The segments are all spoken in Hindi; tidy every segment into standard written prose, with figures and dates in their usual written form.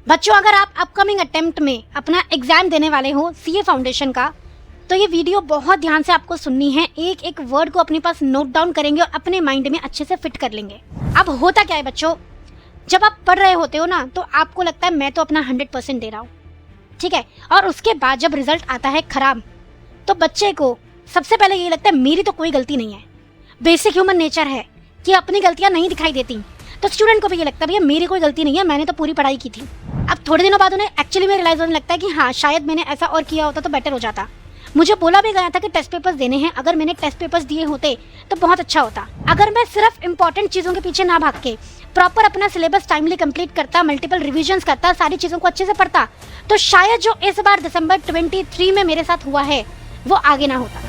बच्चों, अगर आप अपकमिंग अटेम्प्ट में अपना एग्जाम देने वाले हो सीए फाउंडेशन का, तो ये वीडियो बहुत ध्यान से आपको सुननी है। एक एक वर्ड को अपने पास नोट डाउन करेंगे और अपने माइंड में अच्छे से फिट कर लेंगे। अब होता क्या है बच्चों, जब आप पढ़ रहे होते हो ना, तो आपको लगता है मैं तो अपना 100% दे रहा हूँ, ठीक है। और उसके बाद जब रिजल्ट आता है खराब, तो बच्चे को सबसे पहले ये लगता है मेरी तो कोई गलती नहीं है। बेसिक ह्यूमन नेचर है कि अपनी गलतियां नहीं दिखाई देती। तो स्टूडेंट को भी ये लगता है भैया मेरी कोई गलती नहीं है, मैंने तो पूरी पढ़ाई की थी। अब थोड़े दिनों बाद उन्हें एक्चुअली में रियलाइज होने लगता है कि हाँ, शायद मैंने ऐसा और किया होता तो बेटर हो जाता। मुझे बोला भी गया था कि टेस्ट पेपर्स देने हैं, अगर मैंने टेस्ट पेपर्स दिए होते तो बहुत अच्छा होता। अगर मैं सिर्फ इंपॉर्टेंट चीज़ों के पीछे ना भाग के प्रॉपर अपना सिलेबस टाइमली कंप्लीट करता, मल्टीपल रिविजन्स करता, सारी चीज़ों को अच्छे से पढ़ता, तो शायद जो इस बार दिसंबर 23 में मेरे साथ हुआ है वो आगे ना होता।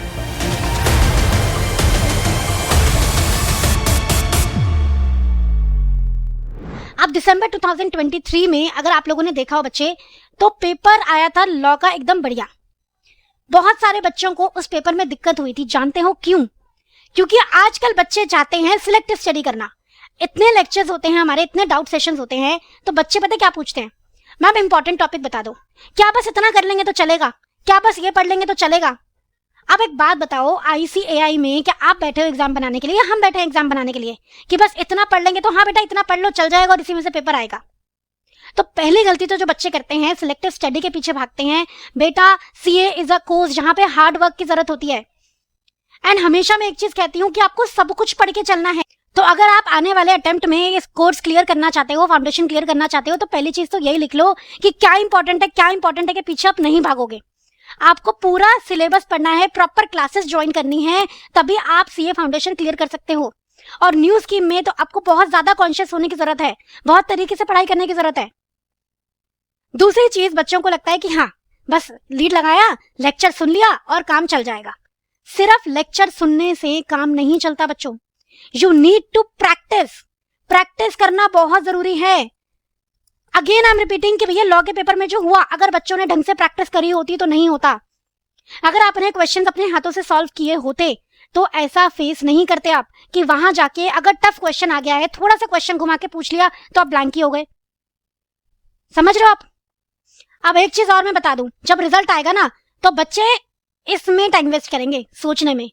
अब दिसंबर 2023 में अगर आप लोगों ने देखा हो बच्चे, तो पेपर आया था लॉ का एकदम बढ़िया। बहुत सारे बच्चों को उस पेपर में दिक्कत हुई थी। जानते हो क्यों? क्योंकि आजकल बच्चे चाहते हैं सिलेक्टिव स्टडी करना। इतने लेक्चर्स होते हैं हमारे, इतने डाउट सेशंस होते हैं, तो बच्चे पता क्या पूछते हैं, मैम इंपॉर्टेंट टॉपिक बता दो। क्या बस इतना कर लेंगे तो चलेगा? क्या बस ये पढ़ लेंगे तो चलेगा? अब एक बात बताओ, ICAI में क्या आप बैठे हो एग्जाम बनाने के लिए, या हम बैठे हैं एग्जाम बनाने के लिए कि बस इतना पढ़ लेंगे तो हाँ बेटा इतना पढ़ लो, चल जाएगा और इसी में से पेपर आएगा? तो पहली गलती तो जो बच्चे करते हैं, सिलेक्टिव स्टडी के पीछे भागते हैं। बेटा CA इज अ कोर्स जहां पे हार्ड वर्क की जरूरत होती है। एंड हमेशा मैं एक चीज कहती हूँ कि आपको सब कुछ पढ़ के चलना है। तो अगर आप आने वाले अटेम्प्ट में इस कोर्स क्लियर करना चाहते हो, फाउंडेशन क्लियर करना चाहते हो, तो पहली चीज तो यही लिख लो कि क्या इंपॉर्टेंट है, क्या इंपॉर्टेंट है के पीछे आप नहीं भागोगे। आपको पूरा सिलेबस पढ़ना है, प्रॉपर क्लासेस ज्वाइन करनी है, तभी आप CA फाउंडेशन क्लियर कर सकते हो। और न्यू स्कीम में तो आपको बहुत ज्यादा कॉन्शियस होने की जरूरत है, बहुत तरीके से पढ़ाई करने की जरूरत है। दूसरी चीज, बच्चों को लगता है कि हाँ बस लीड लगाया, लेक्चर सुन लिया और काम चल जाएगा। सिर्फ लेक्चर सुनने से काम नहीं चलता बच्चों। यू नीड टू प्रैक्टिस करना बहुत जरूरी है। अगेन आई एम रिपीटिंग कि भैया लॉ के पेपर में जो हुआ, अगर बच्चों ने ढंग से प्रैक्टिस करी होती तो नहीं होता। अगर आपने क्वेश्चन अपने हाथों से सॉल्व किए होते तो ऐसा फेस नहीं करते आप कि वहां जाके अगर टफ क्वेश्चन आ गया है, थोड़ा सा क्वेश्चन घुमा के पूछ लिया तो आप ब्लैंक ही हो गए। समझ रहे हो आप? अब एक चीज और मैं बता दूं, जब रिजल्ट आएगा ना, तो बच्चे इसमें टाइम वेस्ट करेंगे सोचने में,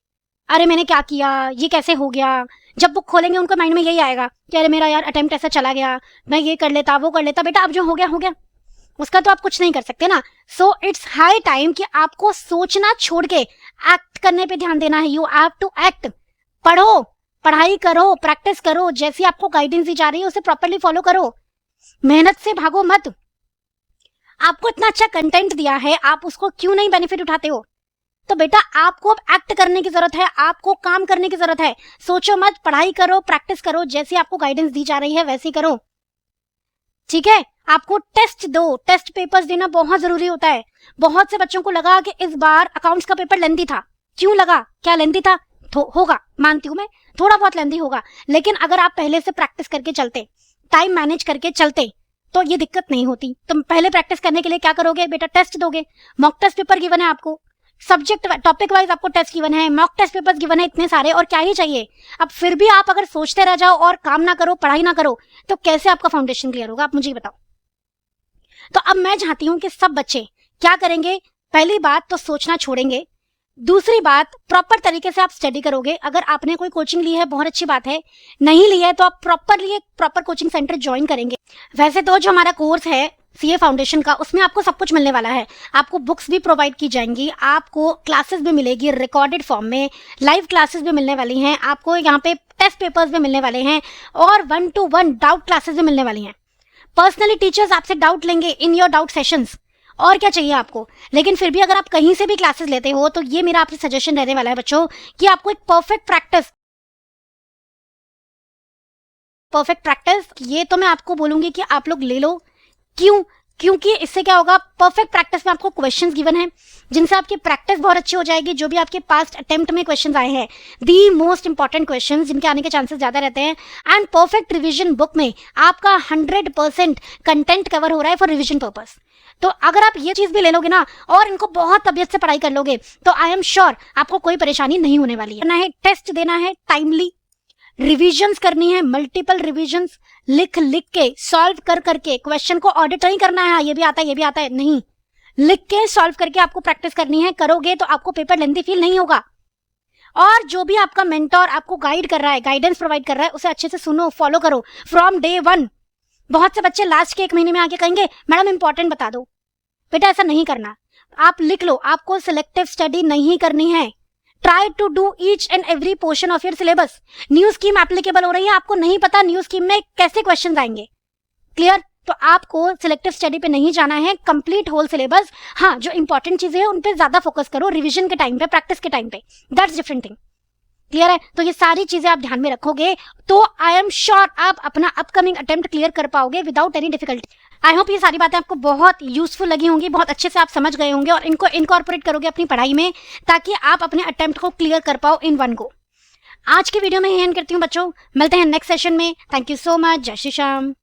अरे मैंने क्या किया, ये कैसे हो गया। जब बुक खोलेंगे उनको माइंड में यही आएगा कि अरे मेरा यार अटेम्प्ट ऐसा चला गया, मैं ये कर लेता, वो कर लेता। बेटा अब जो हो गया हो गया, उसका तो आप कुछ नहीं कर सकते ना। सो इट्स हाई टाइम कि आपको सोचना छोड़ के एक्ट करने पे ध्यान देना है। You have to act. पढ़ो, पढ़ाई करो, प्रैक्टिस करो, जैसी आपको गाइडेंस दी जा रही है उसे प्रॉपरली फॉलो करो। मेहनत से भागो मत। आपको इतना अच्छा कंटेंट दिया है, आप उसको क्यों नहीं बेनिफिट उठाते हो? तो बेटा आपको अब एक्ट करने की जरूरत है, आपको काम करने की जरूरत है। सोचो मत, पढ़ाई करो, प्रैक्टिस करो, जैसी आपको गाइडेंस दी जा रही है वैसी करो, ठीक है। आपको टेस्ट दो, टेस्ट पेपर्स देना बहुत जरूरी होता है। बहुत से बच्चों को लगा कि इस बार अकाउंट्स का पेपर लेंथी था। क्यों लगा? क्या लेंथी था? होगा, मानती हूं मैं, थोड़ा बहुत लेंथी होगा, लेकिन अगर आप पहले से प्रैक्टिस करके चलते, टाइम मैनेज करके चलते, तो ये दिक्कत नहीं होती। तुम पहले प्रैक्टिस करने के लिए क्या करोगे बेटा? टेस्ट दोगे। मॉक टेस्ट पेपर गिवन है आपको, सब्जेक्ट टॉपिक वाइज आपको टेस्ट गिवन है, मॉक टेस्ट पेपर्स गिवन है, इतने सारे, और क्या ही चाहिए। अब फिर भी आप अगर सोचते रह जाओ और काम ना करो, पढ़ाई ना करो, तो कैसे आपका फाउंडेशन क्लियर होगा? आप मुझे बताओ। तो अब मैं चाहती हूं कि सब बच्चे क्या करेंगे, पहली बात तो सोचना छोड़ेंगे। दूसरी बात, प्रॉपर तरीके से आप स्टडी करोगे। अगर आपने कोई कोचिंग ली है बहुत अच्छी बात है, नहीं ली है तो आप प्रॉपर कोचिंग सेंटर ज्वाइन करेंगे। वैसे तो जो हमारा कोर्स है CA फाउंडेशन का, उसमें आपको सब कुछ मिलने वाला है। आपको बुक्स भी प्रोवाइड की जाएंगी, आपको क्लासेस भी मिलेगी रिकॉर्डेड फॉर्म में, लाइव क्लासेस भी मिलने वाली हैं, आपको यहाँ पे टेस्ट पेपर्स भी मिलने वाले हैं, और 1-to-1 डाउट क्लासेस भी मिलने वाली हैं। पर्सनली टीचर्स आपसे डाउट लेंगे इन योर डाउट सेशंस। और क्या चाहिए आपको? लेकिन फिर भी अगर आप कहीं से भी क्लासेस लेते हो, तो ये मेरा आपसे सजेशन रहने वाला है बच्चों कि आपको एक परफेक्ट प्रैक्टिस ये तो मैं आपको बोलूंगी कि आप लोग ले लो। क्यों? क्योंकि इससे क्या होगा, परफेक्ट प्रैक्टिस में आपको क्वेश्चंस गिवन है जिनसे आपकी प्रैक्टिस बहुत अच्छी हो जाएगी। जो भी आपके पास्ट अटेम्प्ट में क्वेश्चंस आए हैं, दी मोस्ट इंपॉर्टेंट क्वेश्चंस जिनके आने के चांसेस ज्यादा रहते हैं, एंड परफेक्ट रिवीजन बुक में आपका 100% कंटेंट कवर हो रहा है फॉर रिवीजन पर्पस। तो अगर आप ये चीज भी ले लोगे ना, और इनको बहुत तबीयत से पढ़ाई कर लोगे, तो आई एम श्योर आपको कोई परेशानी नहीं होने वाली है। टेस्ट देना है टाइमली, रिविजन्स करनी है, मल्टीपल रिविजन्स लिख लिख के, सॉल्व कर करके। क्वेश्चन को ऑडिट नहीं करना है, ये भी आता है ये भी आता है, नहीं, लिख के सॉल्व करके आपको प्रैक्टिस करनी है। करोगे तो आपको पेपर लेंथी फील नहीं होगा। और जो भी आपका मेंटोर आपको गाइड कर रहा है, गाइडेंस प्रोवाइड कर रहा है, उसे अच्छे से सुनो, फॉलो करो फ्रॉम डे 1। बहुत से बच्चे लास्ट के 1 महीने में आके कहेंगे मैडम इंपॉर्टेंट बता दो। बेटा ऐसा नहीं करना, आप लिख लो, आपको सिलेक्टिव स्टडी नहीं करनी है। Try to do each and every portion of your syllabus. New scheme applicable हो रही है, आपको नहीं पता न्यू स्कीम में कैसे क्वेश्चन आएंगे, क्लियर? तो आपको सिलेक्टिव स्टडी पे नहीं जाना है, कंप्लीट होल सिलेबस। हाँ, जो इंपॉर्टेंट चीजें हैं उन पे ज्यादा फोकस करो, रिवीजन के टाइम पे, प्रैक्टिस के टाइम पे, दैट्स डिफरेंट थिंग, क्लियर है? तो ये सारी चीजें आप ध्यान में रखोगे तो आई एम श्योर आप अपना अपकमिंग अटेम्प्ट क्लियर कर पाओगे without any difficulty. I hope ये सारी बातें आपको बहुत यूजफुल लगी होंगी, बहुत अच्छे से आप समझ गए होंगे और इनको इनकॉर्पोरेट करोगे अपनी पढ़ाई में, ताकि आप अपने अटेम्प्ट को क्लियर कर पाओ इन वन गो। आज की वीडियो में ही एंड करती हूँ बच्चों, मिलते हैं नेक्स्ट सेशन में। थैंक यू सो मच, जय श्री श्याम।